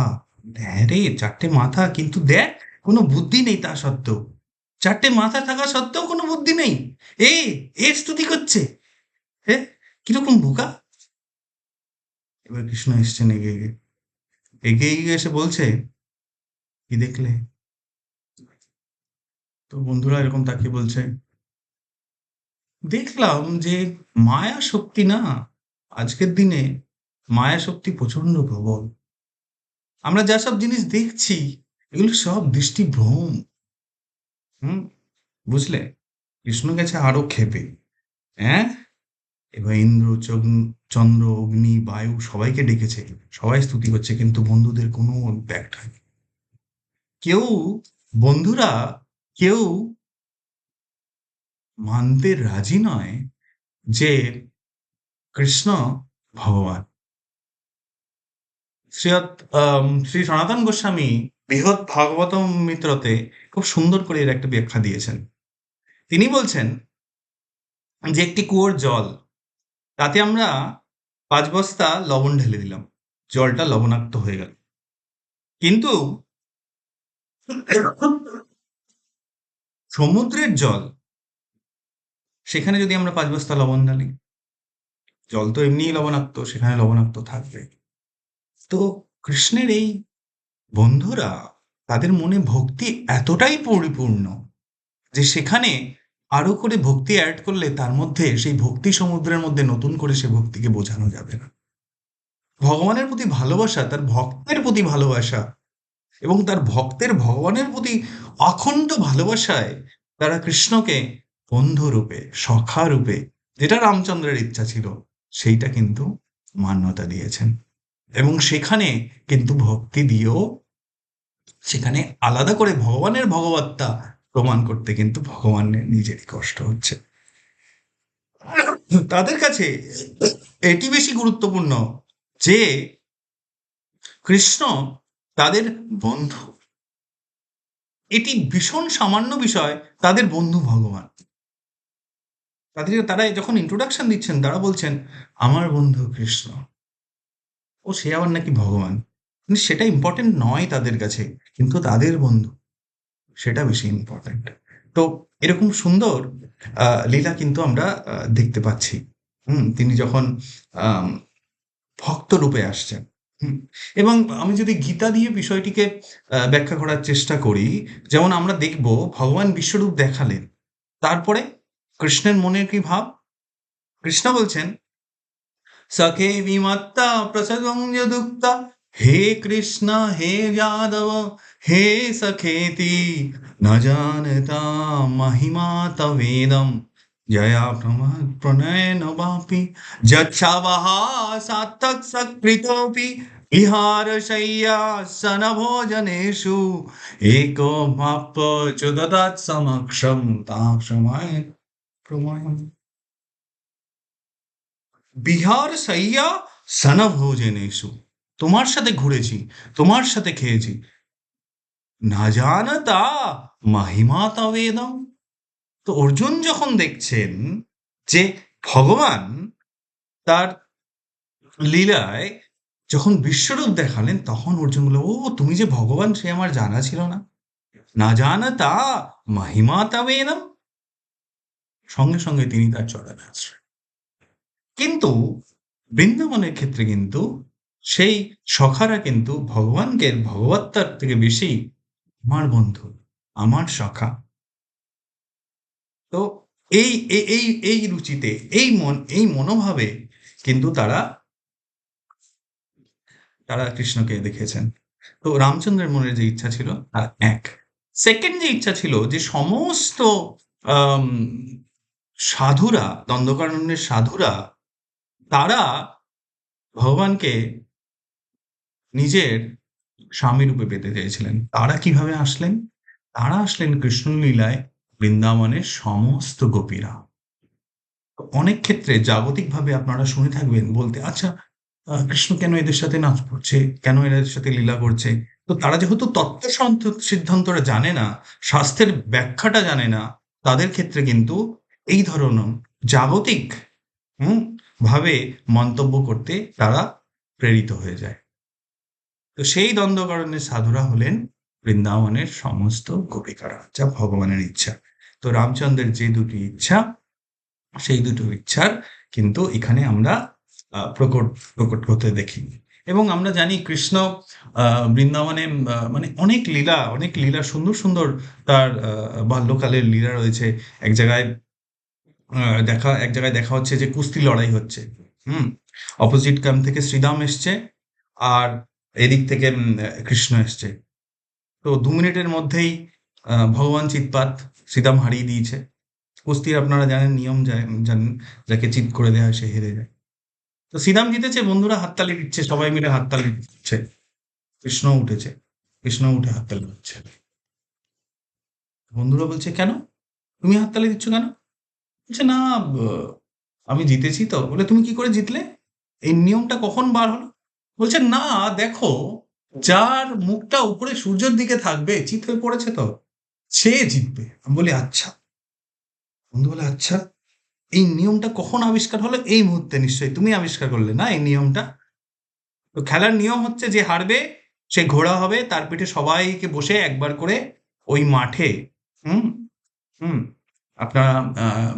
S1: হ্যাঁ রে 4টে মাথা, কিন্তু দেখ কোনো বুদ্ধি নেই তা সত্ত্বেও। 4টে মাথা থাকা সত্ত্বেও কোনো বুদ্ধি নেই। এ এ স্তুতি করছে, হ্যাঁ কিরকম বোকা। এবার কৃষ্ণ এসছেন এগিয়ে গিয়ে, এগিয়ে গিয়ে এসে বলছে কি দেখলে? তো বন্ধুরা এরকম তাকিয়ে বলছে, দেখলাম যে মায়া শক্তি না, আজকের দিনে মায়া শক্তি প্রচন্ড প্রবল। আমরা যা সব জিনিস দেখছি এগুলো সব দৃষ্টিভ্রম। হুম, বুঝলে? কৃষ্ণ গেছে আরো ক্ষেপে। হ্যাঁ, এবার ইন্দ্র চন্দ্র অগ্নি বায়ু সবাইকে ডেকেছে, সবাই স্তুতি করছে, কিন্তু বন্ধুদের কোনো ইম্প্যাক্ট হয়নি। কেউ বন্ধুরা কেউ মানতে রাজি নয় যে কৃষ্ণ ভগবান। শ্রী সনাতন গোস্বামী বৃহৎ ভাগবতম মিত্রতে খুব সুন্দর করে এর একটা ব্যাখ্যা দিয়েছেন। তিনি বলছেন যে একটি কুয়োর জল, তাতে আমরা 5 বস্তা লবণ ঢেলে দিলাম, জলটা লবণাক্ত হয়ে গেল। কিন্তু সমুদ্রের জল, সেখানে যদি আমরা 5 বস্তা লবণ ঢালি, জল তো এমনিই লবণাক্ত, সেখানে লবণাক্ত থাকবে। তো কৃষ্ণের এই বন্ধুরা, তাদের মনে ভক্তি এতটাই পরিপূর্ণ যে সেখানে আরো করে ভক্তি অ্যাড করলে তার মধ্যে সেই ভক্তি সমুদ্রের মধ্যে নতুন করে সে ভক্তিকে বোঝানো যাবে না। ভগবানের প্রতি ভালোবাসা, তার ভক্তের প্রতি ভালোবাসা এবং তার ভক্তের ভগবানের প্রতি অখণ্ড ভালোবাসায় তারা কৃষ্ণকে বন্ধু রূপে, সখা রূপে, যেটা রামচন্দ্রের ইচ্ছা ছিল, সেইটা কিন্তু মান্যতা দিয়েছেন। এবং সেখানে কিন্তু ভক্তি দিয়েও সেখানে আলাদা করে ভগবানের ভগবত্তা প্রমাণ করতে কিন্তু ভগবানের নিজেরই কষ্ট হচ্ছে। তাদের কাছে এটি বেশি গুরুত্বপূর্ণ যে কৃষ্ণ তাদের বন্ধু। এটি ভীষণ সামান্য বিষয়, তাদের বন্ধু ভগবান। তারা যখন ইন্ট্রোডাকশন দিচ্ছেন, তারা বলছেন আমার বন্ধু কৃষ্ণ, ও সে আবার নাকি ভগবান। কিন্তু সেটা ইম্পর্টেন্ট নয় তাদের কাছে, কিন্তু তাদের বন্ধু সেটা বেশি ইম্পর্টেন্ট। তো এরকম সুন্দর লীলা কিন্তু আমরা দেখতে পাচ্ছি। তিনি যখন ভক্ত রূপে আসছেন। এবং আমি যদি গীতা দিয়ে বিষয়টিকে ব্যাখ্যা করার চেষ্টা করি, যেমন আমরা দেখব ভগবান বিশ্বরূপ দেখালেন, তারপরে কৃষ্ণের মনের কি ভাব? কৃষ্ণ বলছেন সখে বিমত্তা প্রসদং যদুক্তা হে কৃষ্ণ হে যাদব হে সখেতি ন জানতা মহিমা তবেদম জয়া প্রণয়ন বাপি যচ্ছাবহ সাত্তক সকৃতোপি বিহারশয়্যাসন ভোজনেষু एको ভাপ্য চ দদাৎ সমক্ষম তাং সময় প্রময়ম। বিহার শయ్যা সন ভোজনেষু, তোমার সাথে ঘুরেছি, তোমার সাথে খেয়েছি। না জানতা মহিমা তবেদম। তো অর্জুন যখন দেখছেন যে ভগবান তার লীলায় যখন বিশ্বরূপ দেখালেন, তখন অর্জুন বলল, ও তুমি যে ভগবান সে আমার জানা ছিল না, না জানতা মহিমা তবেনম। সঙ্গে সঙ্গে তিনি তার চরণে আশ্রয়। কিন্তু বৃন্দাবনের ক্ষেত্রে কিন্তু সেই সখারা কিন্তু ভগবানকে ভগবত্তার থেকে বেশি আমার বন্ধু, আমার সখা। তো এই রুচিতে, এই মনোভাবে কিন্তু তারা তারা কৃষ্ণকে দেখেছেন। তো রামচন্দ্রের মনে যে ইচ্ছা ছিল তার এক। সেকেন্ড যে ইচ্ছা ছিল যে সমস্ত আম সাধুরা, দণ্ডকারণ্যের সাধুরা, তারা ভগবানকে নিজের স্বামীরূপে পেতে চেয়েছিলেন। তারা কিভাবে আসলেন? তারা আসলেন কৃষ্ণলীলায় বৃন্দাবনের সমস্ত গোপীরা। অনেক ক্ষেত্রে জাগতিকভাবে আপনারা শুনে থাকবেন বলতে, আচ্ছা কৃষ্ণ কেন এদের সাথে নাচ করছে? কেন এদের সাথে লীলা করছে? তো তারা যেহেতু তত্ত্ব সিদ্ধান্তটা জানে না, শাস্ত্রের ব্যাখ্যাটা জানে না, তাদের ক্ষেত্রে কিন্তু এই ধরনের জাগতিক হুম, ভাবে মন্তব্য করতে তারা প্রেরিত হয়ে যায়। তো সেই দ্বন্দ্বকরণের সাধুরা হলেন বৃন্দাবনের সমস্ত গোপিকারা, যা ভগবানের ইচ্ছা। তো রামচন্দ্রের যে দুটি ইচ্ছা, সেই দুটো ইচ্ছার কিন্তু এখানে আমরা প্রকট প্রকট হতে দেখি। এবং আমরা জানি কৃষ্ণ বৃন্দাবনে মানে অনেক লীলা সুন্দর সুন্দর তার বাল্যকালের লীলা রয়েছে। এক জায়গায় এক জায়গায় দেখা হচ্ছে যে কুস্তি লড়াই হচ্ছে। হুম, অপোজিট ক্যাম্প থেকে শ্রীরাম এসছে, আর এদিক থেকে কৃষ্ণ এসছে। তো ২ মিনিটের মধ্যেই ভগবান চিৎপাত, শ্রীরাম হারিয়ে দিয়েছে। কুস্তির আপনারা জানেন নিয়ম, জানেন, যাকে চিৎ করে দেওয়া হয় সে হেরে যায়। তো শ্রীরাম জিতেছে, বন্ধুরা হাততালি দিচ্ছে, সবাই মিলে হাততালি দিচ্ছে। কৃষ্ণ উঠেছে, কৃষ্ণ উঠে হাততালি দিচ্ছে। বন্ধুরা বলছে, কেন তুমি হাততালি দিচ্ছ কেন? বলছে, না আমি জিতেছি তো। বলে, তুমি কি করে জিতলে? এই নিয়মটা কখন বার হলো? বলছে, না দেখো, যার মুখটা উপরে সূর্যের দিকে থাকবে, চিত হয়ে পড়েছে তো, সে জিতবে। আমি বলি, আচ্ছা। বন্ধু বলে, আচ্ছা, এই নিয়মটা কখন আবিষ্কার হলো? এই মুহূর্তে নিশ্চয়ই তুমি আবিষ্কার করলে না এই নিয়মটা? তো খেলার নিয়ম হচ্ছে যে হারবে সে ঘোড়া হবে, তার পিঠে সবাইকে বসে একবার করে ওই মাঠে, হুম হুম আপনারা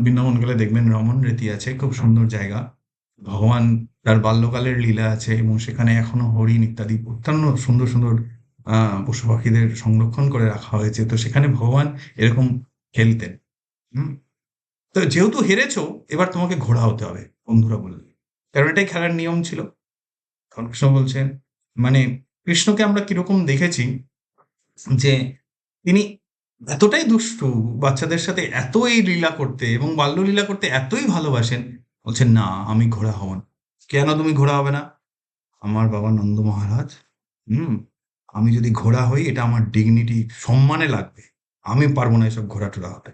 S1: বৃন্দাবন গেলে দেখবেন রমণ রীতি আছে, খুব সুন্দর জায়গা। ভগবান তার বাল্যকালের লীলা আছে, এবং সেখানে এখনো হরিণ ইত্যাদি অত্যন্ত সুন্দর সুন্দর পশু পাখিদের সংরক্ষণ করে রাখা হয়েছে। তো সেখানে ভগবান এরকম খেলতেন। হুম তো যেহেতু হেরেছো, এবার তোমাকে ঘোড়া হতে হবে, বন্ধুরা বললেন। কারণ এটাই খেলার নিয়ম ছিল। তখন কৃষ্ণ বলছেন, মানে কৃষ্ণকে আমরা কিরকম দেখেছি যে তিনি এতটাই দুষ্টু, বাচ্চাদের সাথে এত এই লীলা করতে এবং বাল্যলীলা করতে এতই ভালোবাসেন। বলছেন, না আমি ঘোড়া হব না। কেন তুমি ঘোড়া হবে না? আমার বাবা নন্দ মহারাজ, হুম আমি যদি ঘোড়া হই এটা আমার ডিগনিটি, সম্মানে লাগবে। আমি পারবো না এসব ঘোড়া টোড়া হতে।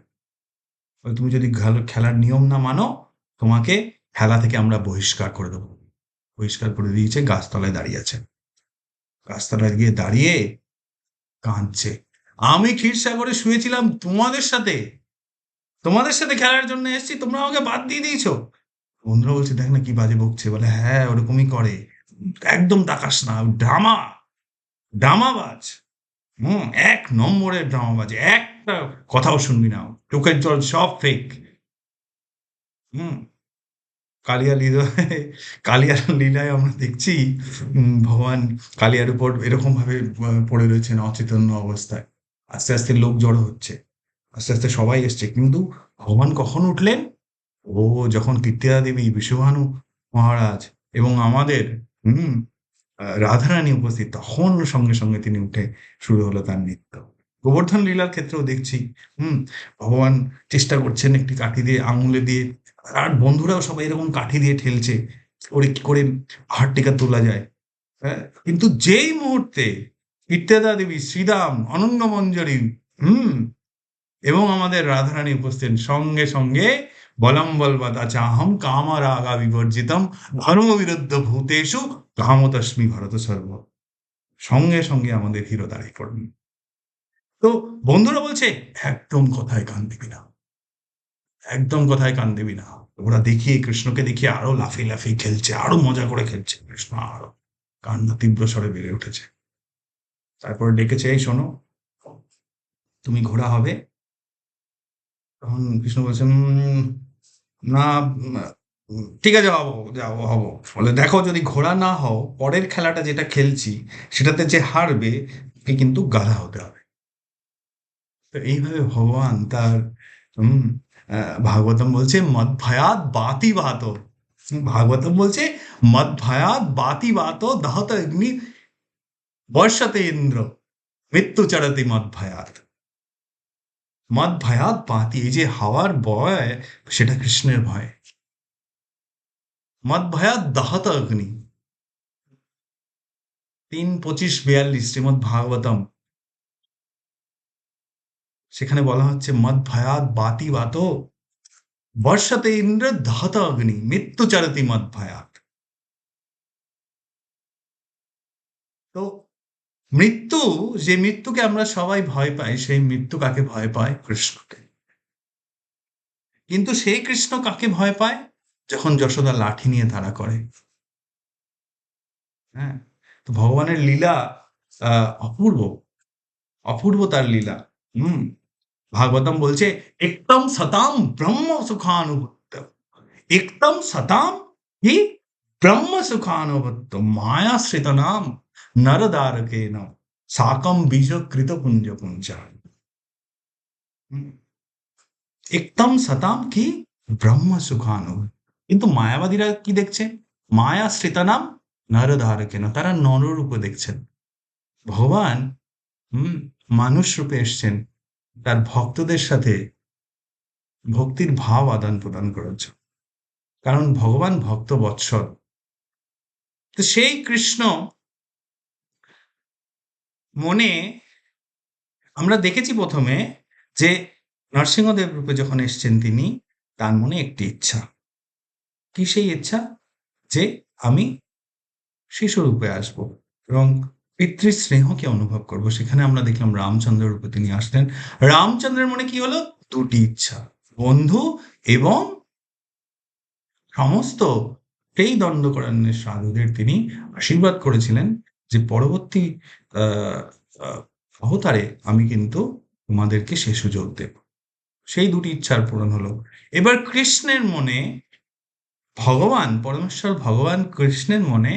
S1: তুমি যদি খেলার নিয়ম না মানো, তোমাকে খেলা থেকে আমরা বহিষ্কার করে দেবো। বহিষ্কার করে দিয়েছে, গাছতলায় দাঁড়িয়ে আছে। গাছতলায় গিয়ে দাঁড়িয়ে কাঁদছে। আমি ক্ষীরসাগরে শুয়েছিলাম তোমাদের সাথে, তোমাদের সাথে খেলার জন্য এসেছি, তোমরা আমাকে বাদ দিয়ে দিয়েছো। বন্ধুরা বলছে, দেখ না কি বাজে বকছে। বলে, হ্যাঁ ওরকমই করে, একদম তাকাস না, ড্রামা, ড্রামাবাজ। হুম, এক নম্বরের ড্রামাবাজ, একটা কথাও শুনবি না, চোখের জল সব ফেক। হুম কালিয়া লীলায়, কালিয়ার লীলায় আমরা দেখছি ভগবান কালিয়ার উপর এরকম ভাবে পড়ে রয়েছেন অচেতন্য অবস্থায়। আস্তে আস্তে লোক জড়ো হচ্ছে, আস্তে আস্তে সবাই এসছে, কিন্তু ভগবান কখন উঠলেন? ও যখন কীর্তিদা দেবী, বিশ্বভানু মহারাজ এবং আমাদের হুম রাধারানী উপস্থিত, তখন সঙ্গে সঙ্গে তিনি উঠে শুরু হলো তার নৃত্য। গোবর্ধন লীলার ক্ষেত্রেও দেখছি হুম ভগবান চেষ্টা করছেন একটি কাঠি দিয়ে, আঙুলে দিয়ে, আর বন্ধুরাও সবাই এরকম কাঠি দিয়ে ঠেলছে ওরে কি করে হাড়টিকা তোলা যায়। হ্যাঁ, কিন্তু যেই মুহূর্তে কীর্তিদা দেবী, শ্রীরাম, অনন্য মঞ্জরি হুম এবং আমাদের রাধারানী উপস্থিত, সঙ্গে সঙ্গে বলম বলবৎ চাহম কামরাগা বিবর্জিতম ধর্মবিরুদ্ধ ভূতেষু কামতস্মি ভরত সর্ব। সঙ্গে সঙ্গে আমাদের হিরো দাঁড়িয়ে পড়বেন। তো বন্ধুরা বলছে, একদম কথায় কান দিবি না, একদম কথায় কান দিবি না। ওরা দেখিয়ে, কৃষ্ণকে দেখিয়ে আরো লাফিয়ে লাফিয়ে খেলছে, আরো মজা করে খেলছে। কৃষ্ণ আরো কান্না তীব্র স্বরে বেড়ে উঠেছে। তারপরে ডেকেছে, এই শোনো, তুমি ঘোড়া হবে। তখন কৃষ্ণ বলছেন, না, ঠিক আছে, হবো, যাবো, হবো। বলে, দেখো, যদি ঘোড়া না হও, পরের খেলাটা যেটা খেলছি সেটাতে যে হারবে তাকে কিন্তু গাধা হতে হবে। তো এইভাবে ভগবান তার হম ভাগবতম বলছে মদ ভয়াত বাতি বাত। ভাগবতম বলছে মদ ভয়াত বাতি বাত দহত অগ্নি বর্ষতে ইন্দ্র মৃত্যু চরতি মদ ভয়াত। মদ ভয়াত বাতি, এই যে হাওয়ার ভয়, সেটা কৃষ্ণের ভয়। মদ ভয়াত দহত অগ্নি, 3:25-42 শ্রীমদ্ ভাগবতম। সেখানে বলা হচ্ছে মদ ভয়াত বাতি বাত বর্ষতে ইন্দ্র দহত অগ্নি মৃত্যু চরতি মদ ভয়াত। তো মৃত্যু, যে মৃত্যুকে আমরা সবাই ভয় পাই, সেই মৃত্যু কাকে ভয় পায়? কৃষ্ণকে। কিন্তু সেই কৃষ্ণ কাকে ভয় পায়? যখন যশোদা লাঠি নিয়ে তাড়া করে। হ্যাঁ, তো ভগবানের লীলা অপূর্ব, অপূর্ব তার লীলা। হুম ভাগবতম বলছে একদম সতাম ব্রহ্ম সুখানুভূত, একদম সতাম কি ব্রহ্ম সুখানুভূত মায়াশ্রিত নাম নরদারকে নাম সাকম বীজকৃত পুঞ্জ পুঞ্জা। একদম সতাম কি ব্রহ্ম সুখানুভূত। কিন্তু মায়াবাদীরা কি দেখছে? মায়াশ্রিত নাম নরধারকে না, তারা নররূপে দেখছেন। ভগবান হুম মানুষ রূপে এসছেন তার ভক্তদের সাথে ভক্তির ভাব আদান প্রদান করেছে, কারণ ভগবান ভক্ত বৎসল। তো সেই কৃষ্ণ মনে, আমরা দেখেছি প্রথমে যে নরসিংহদেব রূপে যখন এসছেন তিনি, তার মনে একটি ইচ্ছা। কি সেই ইচ্ছা? যে আমি শিশু রূপে আসব এবং পিতৃস্নেহকে অনুভব করব। সেখানে আমরা দেখলাম রামচন্দ্র রূপে তিনি আসলেন। রামচন্দ্রের মনে কি হলো? দুটি ইচ্ছা, বন্ধু এবং সমস্ত সেই দণ্ডকরণ্যের সাধুদের তিনি আশীর্বাদ করেছিলেন যে পরবর্তী আহ, আহ, অবতারে আমি কিন্তু তোমাদেরকে সে সুযোগ দেব। সেই দুটি ইচ্ছার পূরণ হলো। এবার কৃষ্ণের মনে, ভগবান পরমেশ্বর ভগবান কৃষ্ণের মনে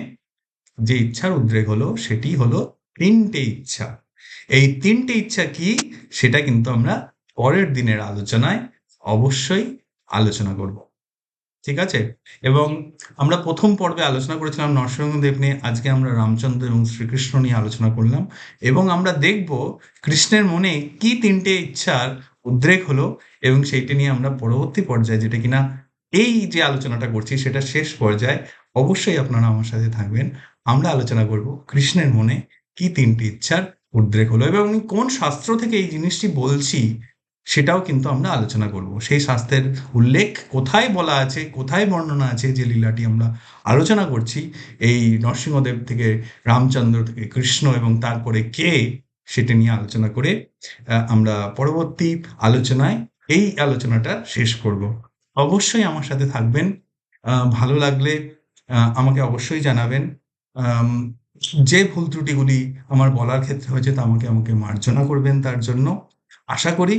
S1: যে ইচ্ছার উদ্রেক হলো সেটি হলো তিনটে ইচ্ছা। এই তিনটে ইচ্ছা কি, সেটা কিন্তু আমরা পরের দিনের আলোচনায় অবশ্যই আলোচনা করব। ঠিক আছে? এবং আমরা প্রথম পর্বে আলোচনা করেছিলাম নরসিংহদেব নিয়ে, আজকে আমরা রামচন্দ্র এবং শ্রীকৃষ্ণ নিয়ে আলোচনা করলাম। এবং আমরা দেখব কৃষ্ণের মনে কি তিনটে ইচ্ছার উদ্রেক হলো, এবং সেইটা নিয়ে আমরা পরবর্তী পর্যায়ে, যেটা কিনা এই যে আলোচনাটা করছি সেটা শেষ পর্যায়ে, অবশ্যই আপনারা আমার সাথে থাকবেন। আমরা আলোচনা করব কৃষ্ণের মনে কি তিনটি ইচ্ছার উদ্রেক হলো, এবং আমি কোন শাস্ত্র থেকে এই জিনিসটি বলছি সেটাও কিন্তু আমরা আলোচনা করব। সেই শাস্ত্রের উল্লেখ কোথায় বলা আছে, কোথায় বর্ণনা আছে, যে লীলাটি আমরা আলোচনা করছি, এই নরসিংহদেব থেকে রামচন্দ্র থেকে কৃষ্ণ এবং তারপরে কে, সেটা নিয়ে আলোচনা করে আমরা পরবর্তী আলোচনায় এই আলোচনাটা শেষ করব। অবশ্যই আমার সাথে থাকবেন। ভালো লাগলে আমাকে অবশ্যই জানাবেন। আম, যে ভুল ত্রুটিগুলি আমার বলার ক্ষেত্রে হয়েছে তা আমাকে আমাকে মার্জনা করবেন। তার জন্য আশা করি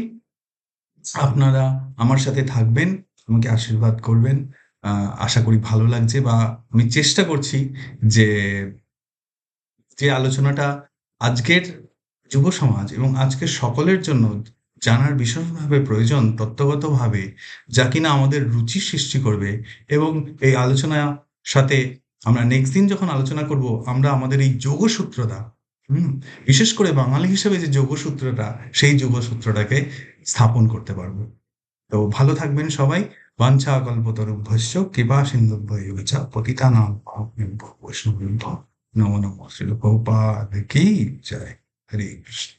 S1: আপনারা আমার সাথে থাকবেন, আমাকে আশীর্বাদ করবেন। আশা করি ভালো লাগছে, বা আমি চেষ্টা করছি যে যে আলোচনাটা আজকের যুব সমাজ এবং আজকের সকলের জন্য জানার বিশেষভাবে প্রয়োজন, তত্ত্বগতভাবে, যা কিনা আমাদের রুচি সৃষ্টি করবে। এবং এই আলোচনার সাথে আমরা নেক্সট দিন যখন আলোচনা করব, আমরা আমাদের এই যোগসূত্রটা, বিশেষ করে বাঙালি হিসেবে যে যোগসূত্রটা, সেই যোগসূত্রটাকে স্থাপন করতে পারবো। তো ভালো থাকবেন সবাই। বাঞ্ছা কল্পতরুভ্যশ্চ কৃপা সিন্ধুভ্যেব চ পতিতানাং পাবনেভ্যো বৈষ্ণবেভ্যো নমো নমঃ। শ্রীল প্রভুপাদ কি জয়। হরে কৃষ্ণ।